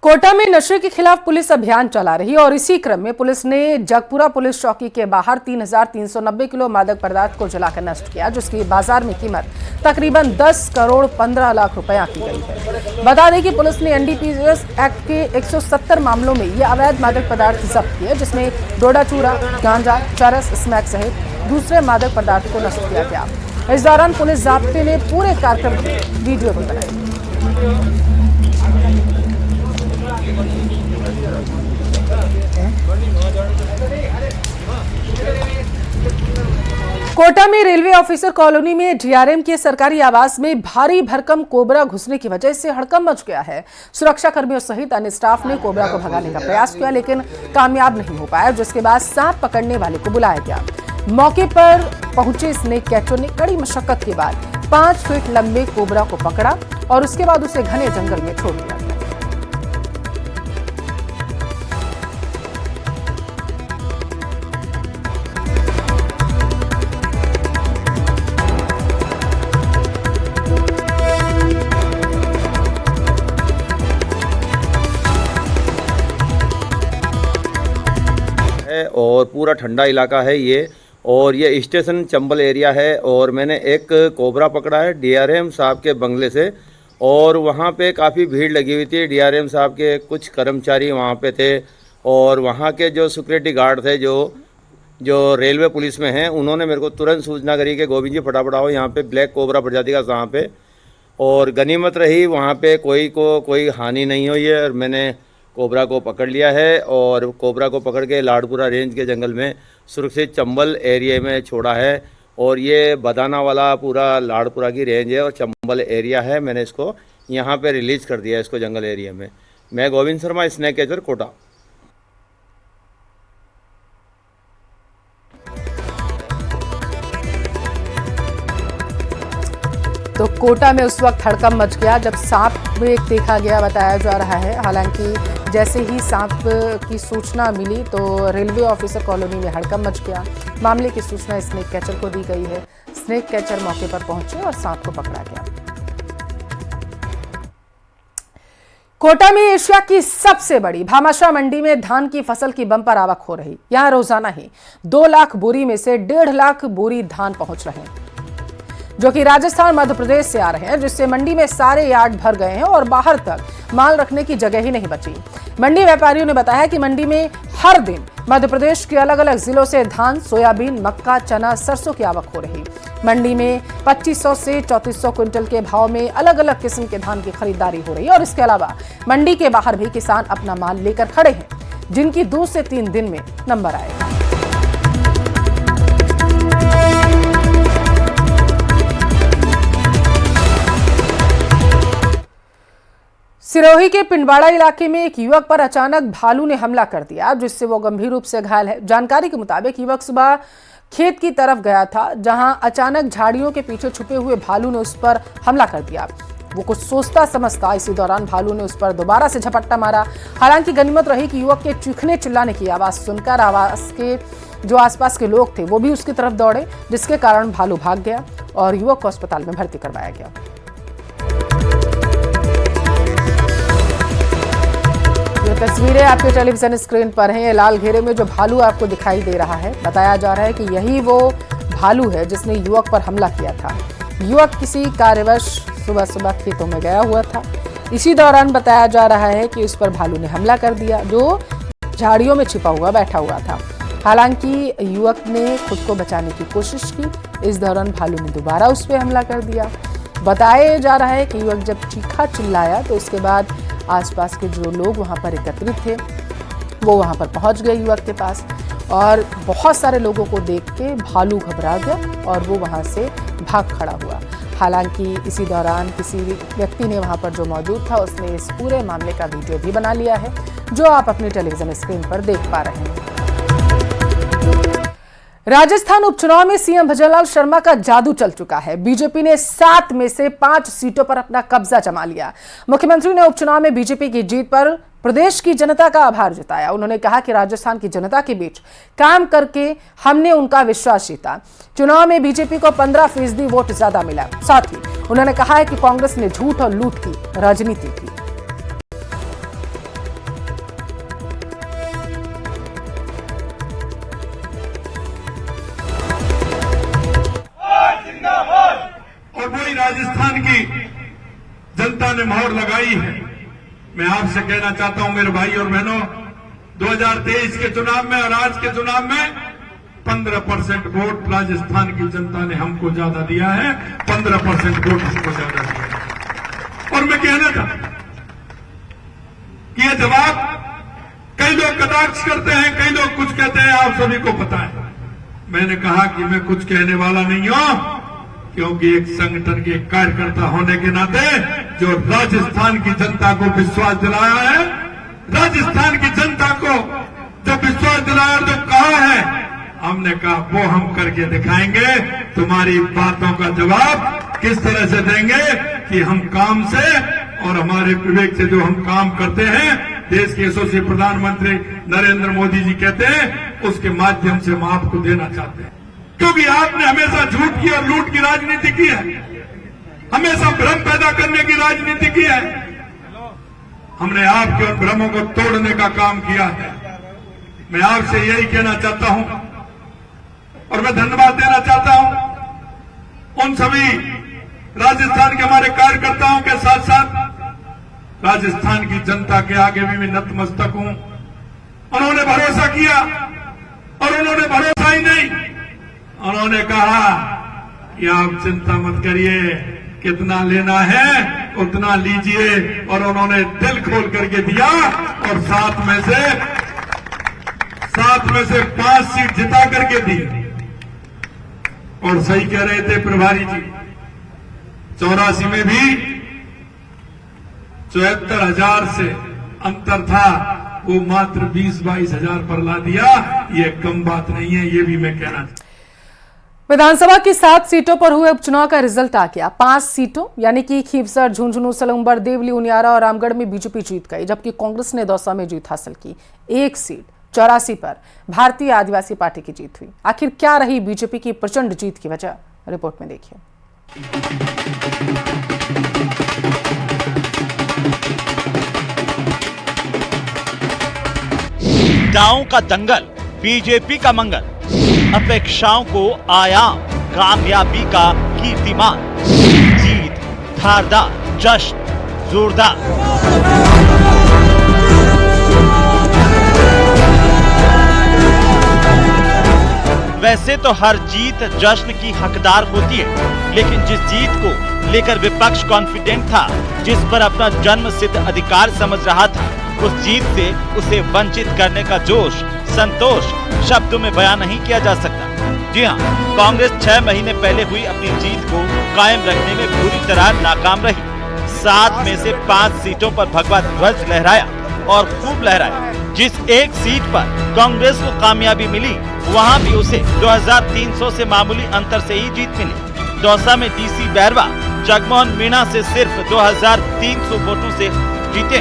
कोटा में नशे के खिलाफ पुलिस अभियान चला रही और इसी क्रम में पुलिस ने जगपुरा पुलिस चौकी के बाहर 3,390 किलो मादक पदार्थ को जलाकर नष्ट किया, जिसकी बाजार में कीमत तकरीबन 10 करोड़ 15 लाख रुपए आंकी गई है। बता दें कि पुलिस ने एनडीपीएस एक्ट के 170 मामलों में ये अवैध मादक पदार्थ जब्त किए, जिसमें डोडा चूरा, गांजा, चरस, स्मैक सहित दूसरे मादक पदार्थ को नष्ट किया गया। इस दौरान पुलिस जाब्ते ने पूरे कार्यक्रम की वीडियो भी बनाई। कोटा में रेलवे ऑफिसर कॉलोनी में डीआरएम के सरकारी आवास में भारी भरकम कोबरा घुसने की वजह से हड़कंप मच गया है। सुरक्षा कर्मियों सहित अन्य स्टाफ ने कोबरा को भगाने का प्रयास किया, लेकिन कामयाब नहीं हो पाया, जिसके बाद सांप पकड़ने वाले को बुलाया गया। मौके पर पहुंचे स्नेक कैचर ने कड़ी मशक्कत के बाद 5 फीट लंबे कोबरा को पकड़ा और उसके बाद उसे घने जंगल में छोड़ दिया। और पूरा ठंडा इलाका है ये, और ये स्टेशन चंबल एरिया है। और मैंने एक कोबरा पकड़ा है डीआरएम साहब के बंगले से, और वहाँ पे काफ़ी भीड़ लगी हुई थी। डीआरएम साहब के कुछ कर्मचारी वहाँ पे थे, और वहाँ के जो सिक्योरिटी गार्ड थे जो रेलवे पुलिस में हैं, उन्होंने मेरे को तुरंत सूचना करी कि गोविंद जी फटाफट आओ, यहाँ पे ब्लैक कोबरा प्रजाति का यहाँ पे। और गनीमत रही, वहाँ पे कोई हानि नहीं हुई है, और मैंने कोबरा को पकड़ लिया है। और कोबरा को पकड़ के लाड़पुरा रेंज के जंगल में सुरक्षित चंबल एरिया में छोड़ा है। और ये बदाना वाला पूरा लाड़पुरा की रेंज है और चंबल एरिया है। मैंने इसको यहाँ पे रिलीज़ कर दिया इसको जंगल एरिया में। मैं गोविंद शर्मा, स्नेक कैचर, कोटा। तो कोटा में उस वक्त हड़कंप मच गया जब सांप एक देखा गया, बताया जा रहा है। हालांकि जैसे ही सांप की सूचना मिली तो रेलवे ऑफिसर कॉलोनी में हड़कंप मच गया। मामले की सूचना स्नेक कैचर को दी गई है। स्नेक कैचर मौके पर पहुंचे और सांप को पकड़ा गया। कोटा में एशिया की सबसे बड़ी भामाशाह मंडी में धान की फसल की बंपर आवक हो रही। यहां रोजाना ही 2 लाख बोरी में से 1.5 लाख बोरी धान पहुंच रहे हैं, जो कि राजस्थान मध्य प्रदेश से आ रहे हैं, जिससे मंडी में सारे यार्ड भर गए हैं और बाहर तक माल रखने की जगह ही नहीं बची। मंडी व्यापारियों ने बताया कि मंडी में हर दिन मध्य प्रदेश के अलग अलग जिलों से धान, सोयाबीन, मक्का, चना, सरसों की आवक हो रही। मंडी में 2500 से 3400 क्विंटल के भाव में अलग अलग किस्म के धान की खरीदारी हो रही है। और इसके अलावा मंडी के बाहर भी किसान अपना माल लेकर खड़े हैं, जिनकी 2 से 3 दिन में नंबर आएगा। सिरोही के पिंडवाड़ा इलाके में एक युवक पर अचानक भालू ने हमला कर दिया, जिससे वो गंभीर रूप से घायल है। जानकारी के मुताबिक युवक सुबह खेत की तरफ गया था, जहां अचानक झाड़ियों के पीछे छुपे हुए भालू ने उस पर हमला कर दिया। वो कुछ सोचता समझता इसी दौरान भालू ने उस पर दोबारा से झपट्टा मारा। हालांकि गनीमत रही कि युवक के चीखने चिल्लाने की आवाज सुनकर आवास के जो आसपास के लोग थे वो भी उसकी तरफ दौड़े, जिसके कारण भालू भाग गया और युवक को अस्पताल में भर्ती करवाया गया। तस्वीरें आपके टेलीविजन स्क्रीन पर हैं। लाल घेरे में जो भालू आपको दिखाई दे रहा है, बताया जा रहा है कि यही वो भालू है जिसने युवक पर हमला किया था। युवक किसी कार्यवश सुबह सुबह खेतों में गया हुआ था। इसी दौरान बताया जा रहा है कि उस पर भालू ने हमला कर दिया, जो झाड़ियों में छिपा हुआ बैठा हुआ था। हालांकि युवक ने खुद को बचाने की कोशिश की। इस दौरान भालू ने दोबारा उस पर हमला कर दिया। बताया जा रहा है कि युवक जब चीखा चिल्लाया तो उसके बाद आसपास के जो लोग वहां पर एकत्रित थे वो वहां पर पहुंच गए युवक के पास, और बहुत सारे लोगों को देख के भालू घबरा गया और वो वहां से भाग खड़ा हुआ। हालांकि इसी दौरान किसी व्यक्ति ने वहां पर जो मौजूद था उसने इस पूरे मामले का वीडियो भी बना लिया है, जो आप अपने टेलीविजन स्क्रीन पर देख पा रहे हैं। राजस्थान उपचुनाव में सीएम भजनलाल शर्मा का जादू चल चुका है। बीजेपी ने 7 में से 5 सीटों पर अपना कब्जा जमा लिया। मुख्यमंत्री ने उपचुनाव में बीजेपी की जीत पर प्रदेश की जनता का आभार जताया। उन्होंने कहा कि राजस्थान की जनता के बीच काम करके हमने उनका विश्वास जीता। चुनाव में बीजेपी को 15% वोट ज्यादा मिला। साथ ही उन्होंने कहा है कि कांग्रेस ने झूठ और लूट की राजनीति की। भाई है, मैं आपसे कहना चाहता हूं मेरे भाई और बहनों, 2023 के चुनाव में और आज के चुनाव में 15% वोट राजस्थान की जनता ने हमको ज्यादा दिया है, 15% वोट हमको ज्यादा दिया है। और मैं कहना था कि ये जवाब कई लोग कटाक्ष करते हैं, कई लोग कुछ कहते हैं, आप सभी को पता है। मैंने कहा कि मैं कुछ कहने वाला नहीं हूं, क्योंकि एक संगठन के कार्यकर्ता होने के नाते जो राजस्थान की जनता को विश्वास दिलाया है, राजस्थान की जनता को जो विश्वास दिलाया और जो कहा है, हमने कहा वो हम करके दिखाएंगे। तुम्हारी बातों का जवाब किस तरह से देंगे कि हम काम से और हमारे विवेक से जो हम काम करते हैं, देश के यशस्वी प्रधानमंत्री नरेंद्र मोदी जी कहते हैं, उसके माध्यम से हम आपको देना चाहते हैं। क्योंकि आपने हमेशा झूठ की और लूट की राजनीति की है, हमेशा भ्रम पैदा करने की राजनीति की है। हमने आपके उन भ्रमों को तोड़ने का काम किया है। मैं आपसे यही कहना चाहता हूं और मैं धन्यवाद देना चाहता हूं उन सभी राजस्थान के हमारे कार्यकर्ताओं के साथ साथ राजस्थान की जनता के आगे भी मैं नतमस्तक हूं। उन्होंने भरोसा किया और उन्होंने भरोसा ही नहीं, उन्होंने कहा कि आप चिंता मत करिए, कितना लेना है उतना लीजिए, और उन्होंने दिल खोल करके दिया और सात में से 5 सीट जिता करके दी। और सही कह रहे थे प्रभारी जी, 84 में भी 74,000 से अंतर था, वो मात्र 20-22 हजार पर ला दिया। ये कम बात नहीं है, ये भी मैं कहना चाहता हूं। विधानसभा की 7 सीटों पर हुए उपचुनाव का रिजल्ट आ गया। 5 सीटों यानी कि खीवसर, झुंझुनू, सलूंबर, देवली, उनियारा और रामगढ़ में बीजेपी जीत गई, जबकि कांग्रेस ने दौसा में जीत हासिल की। 1 सीट 84 पर भारतीय आदिवासी पार्टी की जीत हुई। आखिर क्या रही बीजेपी की प्रचंड जीत की वजह, रिपोर्ट में देखिए। दांव का दंगल, बीजेपी का मंगल, अपेक्षाओं को आयाम, कामयाबी का कीर्तिमान, जीत धारदार, जश्न जोरदार। वैसे तो हर जीत जश्न की हकदार होती है, लेकिन जिस जीत को लेकर विपक्ष कॉन्फिडेंट था, जिस पर अपना जन्म सिद्ध अधिकार समझ रहा था, उस जीत से उसे वंचित करने का जोश, संतोष शब्दों में बयान नहीं किया जा सकता। जी हाँ, कांग्रेस 6 महीने पहले हुई अपनी जीत को कायम रखने में पूरी तरह नाकाम रही। 7 में से 5 सीटों पर भगवा ध्वज लहराया और खूब लहराया। जिस एक सीट पर कांग्रेस को कामयाबी मिली, वहाँ भी उसे 2300 से मामूली अंतर से ही जीत मिली। दौसा में डीसी बैरवा जगमोहन मीणा से सिर्फ 2300 वोटों से जीते।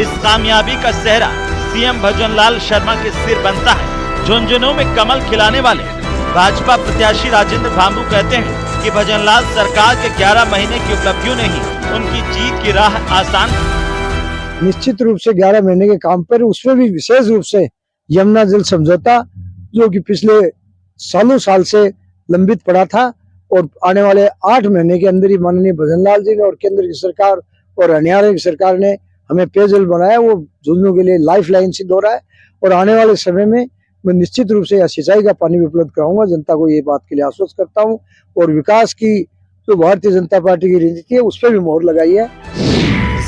इस कामयाबी का सेहरा सीएम भजनलाल शर्मा के सिर बनता है। झुंझुनू में कमल खिलाने वाले भाजपा प्रत्याशी राजेंद्र भांबू कहते हैं कि भजनलाल सरकार के 11 महीने की उपलब्धियों ने ही उनकी जीत की राह आसान की। निश्चित रूप से 11 महीने के काम पर, उसमें भी विशेष रूप से यमुना जल समझौता, जो कि पिछले साल से लंबित पड़ा था, और आने वाले 8 महीने के अंदर ही माननीय भजनलाल जी ने और केंद्र की सरकार और हरियाणा की सरकार ने हमें पेयजल बनाया, वो झुंझुनू के लिए लाइफ लाइन सिद्ध हो रहा है। और आने वाले समय में मैं निश्चित रूप से सिंचाई का पानी भी उपलब्ध कराऊंगा, जनता को ये बात के लिए आश्वस्त करता हूँ। और विकास की जो भारतीय जनता पार्टी की रणनीति है, उस पर भी मोहर लगाई है।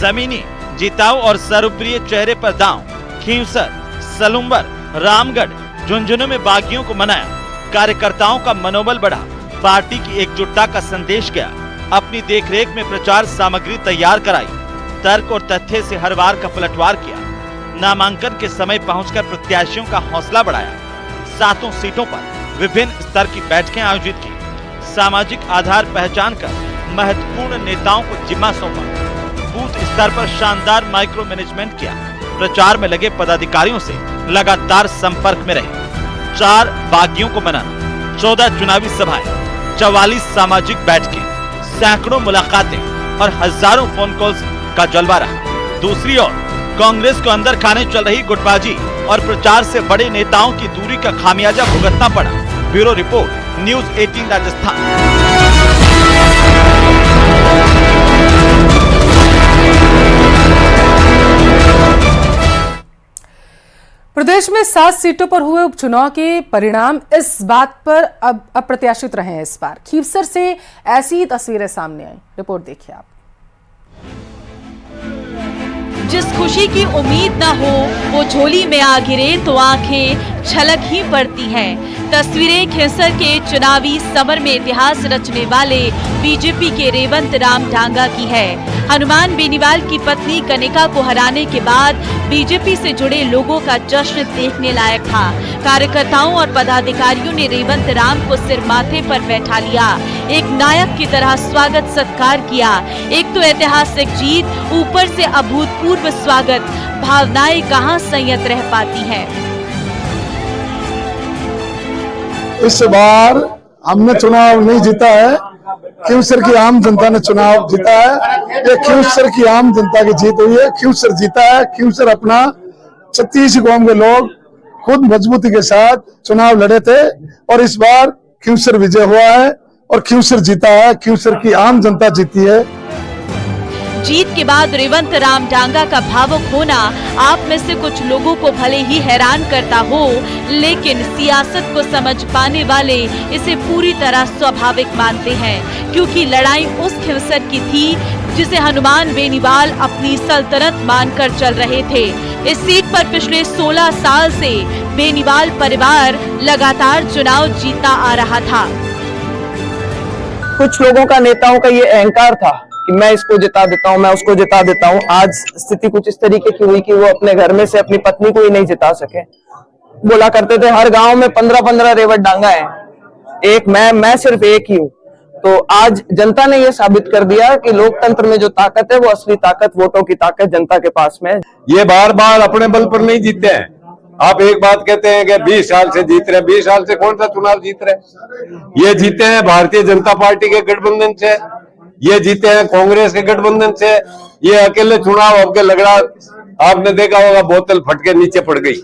जमीनी जिताऊ और सर्वप्रिय चेहरे पर दांव, खींवसर, सलूंबर, रामगढ़, झुंझुनू में बागियों को मनाया। कार्यकर्ताओं का मनोबल बढ़ा, पार्टी की एकजुटता का संदेश गया। अपनी देखरेख में प्रचार सामग्री तैयार कराई, तर्क और तथ्य से हर बार का पलटवार किया। नामांकन के समय पहुंचकर प्रत्याशियों का हौसला बढ़ाया। 7 सीटों पर विभिन्न स्तर की बैठकें आयोजित की। सामाजिक आधार पहचान कर महत्वपूर्ण नेताओं को जिम्मा सौंपा। बूथ स्तर पर शानदार माइक्रो मैनेजमेंट किया। प्रचार में लगे पदाधिकारियों से लगातार संपर्क में रहे। 4 बागियों को मनाना, 14 चुनावी सभाएं, 44 सामाजिक बैठकें, सैकड़ों मुलाकातें और हजारों फोन कॉल्स का जलवा रहा। दूसरी ओर कांग्रेस को अंदर खाने चल रही गुटबाजी और प्रचार से बड़े नेताओं की दूरी का खामियाजा भुगतना पड़ा। Bureau report, news 18 Rajasthan. प्रदेश में 7 सीटों पर हुए उपचुनाव के परिणाम इस बात पर अब अप्रत्याशित रहे हैं। इस बार खीवसर से ऐसी ही तस्वीरें सामने आई। रिपोर्ट देखिए आप। जिस खुशी की उम्मीद न हो वो झोली में आ गिरे तो आंखें छलक ही पड़ती हैं। तस्वीरें खींवसर के चुनावी समर में इतिहास रचने वाले बीजेपी के रेवंत राम डांगा की है। हनुमान बेनीवाल की पत्नी कनिका को हराने के बाद बीजेपी से जुड़े लोगों का जश्न देखने लायक था। कार्यकर्ताओं और पदाधिकारियों ने रेवंत राम को सिर माथे पर बैठा लिया, एक नायक की तरह स्वागत सत्कार किया। एक तो ऐतिहासिक जीत, ऊपर से अभूतपूर्व स्वागत, भावनाएं कहां संयत रह पाती हैं। इस बार हमने चुनाव नहीं जीता है, खीवसर की आम जनता ने चुनाव जीता है। ये खीवसर की आम जनता की जीत हुई है। खीवसर जीता है। खीवसर अपना 36 गांव के लोग खुद मजबूती के साथ चुनाव लड़े थे और इस बार खीवसर विजय हुआ है और खीवसर जीता है। खीवसर की आम जनता जीती है। जीत के बाद रेवंत राम डांगा का भावुक होना आप में से कुछ लोगों को भले ही हैरान करता हो, लेकिन सियासत को समझ पाने वाले इसे पूरी तरह स्वाभाविक मानते हैं, क्योंकि लड़ाई उस खीवसर की थी जिसे हनुमान बेनीवाल अपनी सल्तनत मानकर चल रहे थे। इस सीट पर पिछले 16 साल से बेनीवाल परिवार लगातार चुनाव जीता आ रहा था। कुछ लोगों का, नेताओं का ये अहंकार था कि मैं इसको जिता देता हूँ, मैं उसको जिता देता हूँ। आज स्थिति कुछ इस तरीके की हुई कि वो अपने घर में से अपनी पत्नी को ही नहीं जिता सके। बोला करते थे हर गांव में 15-15 रेवत डांगा है, एक मैं सिर्फ एक ही हूँ। तो आज जनता ने ये साबित कर दिया कि लोकतंत्र में जो ताकत है वो असली ताकत, वोटों की ताकत जनता के पास में है। ये बार बार अपने बल पर नहीं जीतते हैं। आप एक बात कहते हैं कि 20 साल से जीत रहे, 20 साल से कौन सा चुनाव जीत रहे? ये जीते हैं भारतीय जनता पार्टी के गठबंधन से, ये जीते हैं कांग्रेस के गठबंधन से। ये अकेले चुनाव आपके लगड़ा, आपने देखा होगा बोतल फट के नीचे पड़ गई।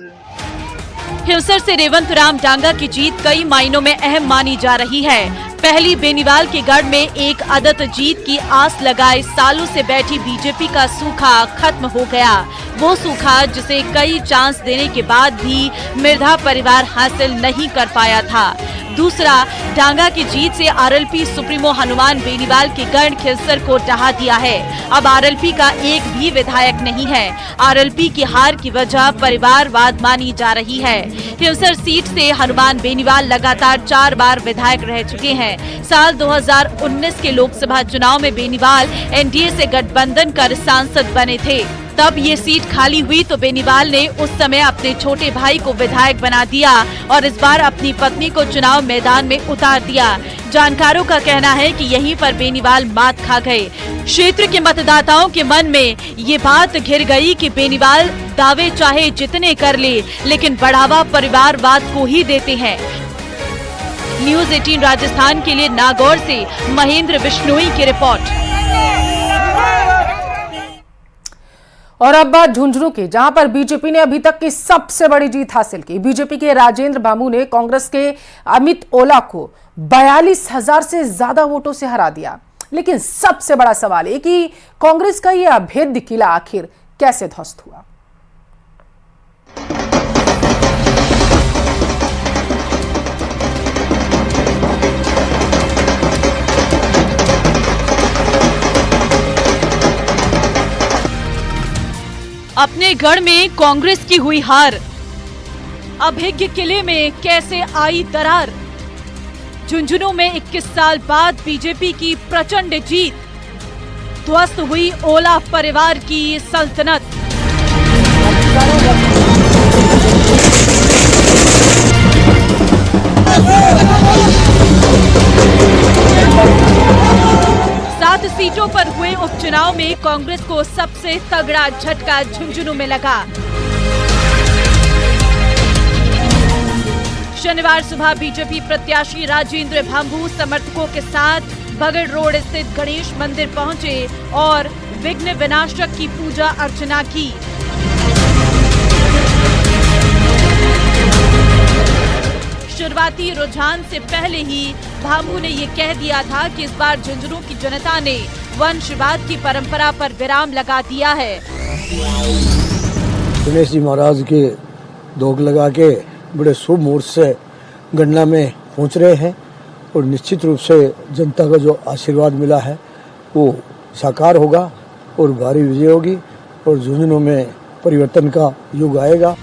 खीवसर से रेवंत राम डांगा की जीत कई मायनों में अहम मानी जा रही है। पहली, बेनीवाल के गढ़ में एक अदत जीत की आस लगाए सालों से बैठी बीजेपी का सूखा खत्म हो गया। वो सूखा जिसे कई चांस देने के बाद भी मिर्धा परिवार हासिल नहीं कर पाया था। दूसरा, डांगा की जीत से आरएलपी सुप्रीमो हनुमान बेनीवाल के गढ़ खीवसर को ढहा दिया है। अब आरएलपी का एक भी विधायक नहीं है। आरएलपी की हार की वजह परिवारवाद मानी जा रही है। खीवसर सीट से हनुमान बेनीवाल लगातार 4 बार विधायक रह चुके हैं। साल 2019 के लोकसभा चुनाव में बेनीवाल एनडीए से गठबंधन कर सांसद बने थे। तब ये सीट खाली हुई तो बेनीवाल ने उस समय अपने छोटे भाई को विधायक बना दिया और इस बार अपनी पत्नी को चुनाव मैदान में उतार दिया। जानकारों का कहना है कि यहीं पर बेनीवाल मात खा गए। क्षेत्र के मतदाताओं के मन में ये बात घिर गई कि बेनीवाल दावे चाहे जितने कर ले, लेकिन बढ़ावा परिवारवाद को ही देते हैं। न्यूज 18 राजस्थान के लिए नागौर से महेंद्र बिश्नोई की रिपोर्ट। और अब बात झुंझुनू की, जहां पर बीजेपी ने अभी तक की सबसे बड़ी जीत हासिल की। बीजेपी के राजेंद्र बाबू ने कांग्रेस के अमित ओला को 42,000 से ज्यादा वोटों से हरा दिया। लेकिन सबसे बड़ा सवाल है कि कांग्रेस का यह अभेद्य किला आखिर कैसे ध्वस्त हुआ। अपने गढ़ में कांग्रेस की हुई हार, अभेद्य किले में कैसे आई दरार। झुंझुनू में 21 साल बाद बीजेपी की प्रचंड जीत, ध्वस्त हुई ओला परिवार की सल्तनत। सात सीटों पर हुए उपचुनाव में कांग्रेस को सबसे तगड़ा झटका झुंझुनू में लगा। शनिवार सुबह बीजेपी प्रत्याशी राजेंद्र बाबू समर्थकों के साथ बगड़ रोड स्थित गणेश मंदिर पहुंचे और विघ्न विनाशक की पूजा अर्चना की। शुरुआती रुझान से पहले ही भांबू ने ये कह दिया था कि इस बार झुंझुनू की जनता ने वंशवाद की परंपरा पर विराम लगा दिया है। गणेश जी महाराज के धोख लगा के बड़े शुभ मुहूर्त से गणना में पहुंच रहे हैं और निश्चित रूप से जनता का जो आशीर्वाद मिला है वो साकार होगा और भारी विजय होगी और झुंझुनू में परिवर्तन का युग आएगा।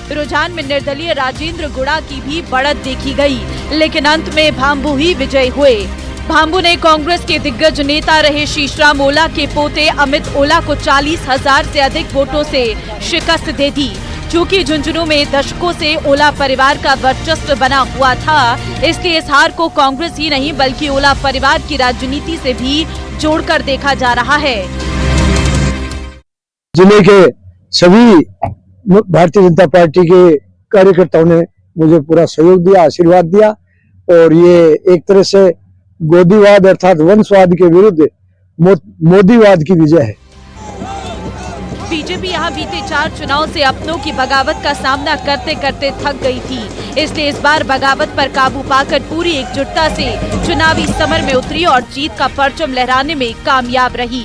रुझान में निर्दलीय राजेंद्र गुड़ा की भी बढ़त देखी गई, लेकिन अंत में भांबू ही विजयी हुए। भांबू ने कांग्रेस के दिग्गज नेता रहे शीशराम ओला के पोते अमित ओला को 40,000 से अधिक वोटों से शिकस्त दे दी। चूँकि झुंझुनू में दशकों से ओला परिवार का वर्चस्व बना हुआ था, इसलिए इस हार को कांग्रेस ही नहीं बल्कि ओला परिवार की राजनीति से भी जोड़कर देखा जा रहा है। जिले के सभी भारतीय जनता पार्टी के कार्यकर्ताओं ने मुझे पूरा सहयोग दिया, आशीर्वाद दिया और ये एक तरह से गोदीवाद अर्थात वंशवाद के विरुद्ध मोदीवाद की विजय है। बीजेपी यहाँ बीते 4 चुनाव से अपनों की बगावत का सामना करते करते थक गई थी, इसलिए इस बार बगावत पर काबू पाकर पूरी एकजुटता से चुनावी समर में उतरी और जीत का परचम लहराने में कामयाब रही।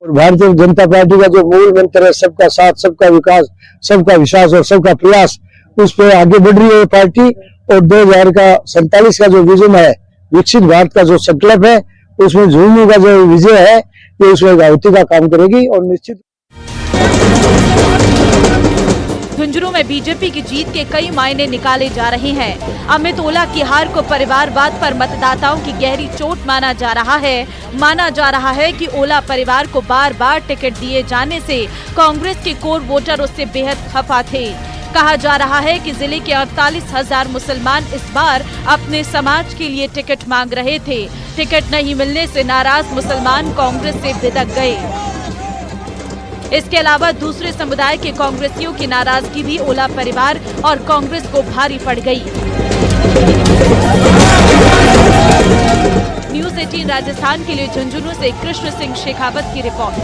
और भारतीय जनता पार्टी का जो मूल मंत्र है सबका साथ, सबका विकास, सबका विश्वास और सबका प्रयास, उस पर आगे बढ़ रही है पार्टी और 2047 का जो विजन है, विकसित भारत का जो संकल्प है, उसमें झुंझुनू का जो विजय है ये उसमें गावती का काम करेगी। और निश्चित झुंझुनू में बीजेपी की जीत के कई मायने निकाले जा रहे हैं। अमित ओला की हार को परिवारवाद पर मतदाताओं की गहरी चोट माना जा रहा है। माना जा रहा है कि ओला परिवार को बार बार टिकट दिए जाने से कांग्रेस के कोर वोटर उससे बेहद खफा थे। कहा जा रहा है कि जिले के 48,000 मुसलमान इस बार अपने समाज के लिए टिकट मांग रहे थे। टिकट नहीं मिलने से नाराज मुसलमान कांग्रेस से बिदक गए। इसके अलावा दूसरे समुदाय के कांग्रेसियों की नाराजगी भी ओला परिवार और कांग्रेस को भारी पड़ गई। न्यूज़ 18 राजस्थान के लिए झुंझुनू से कृष्ण सिंह शेखावत की रिपोर्ट।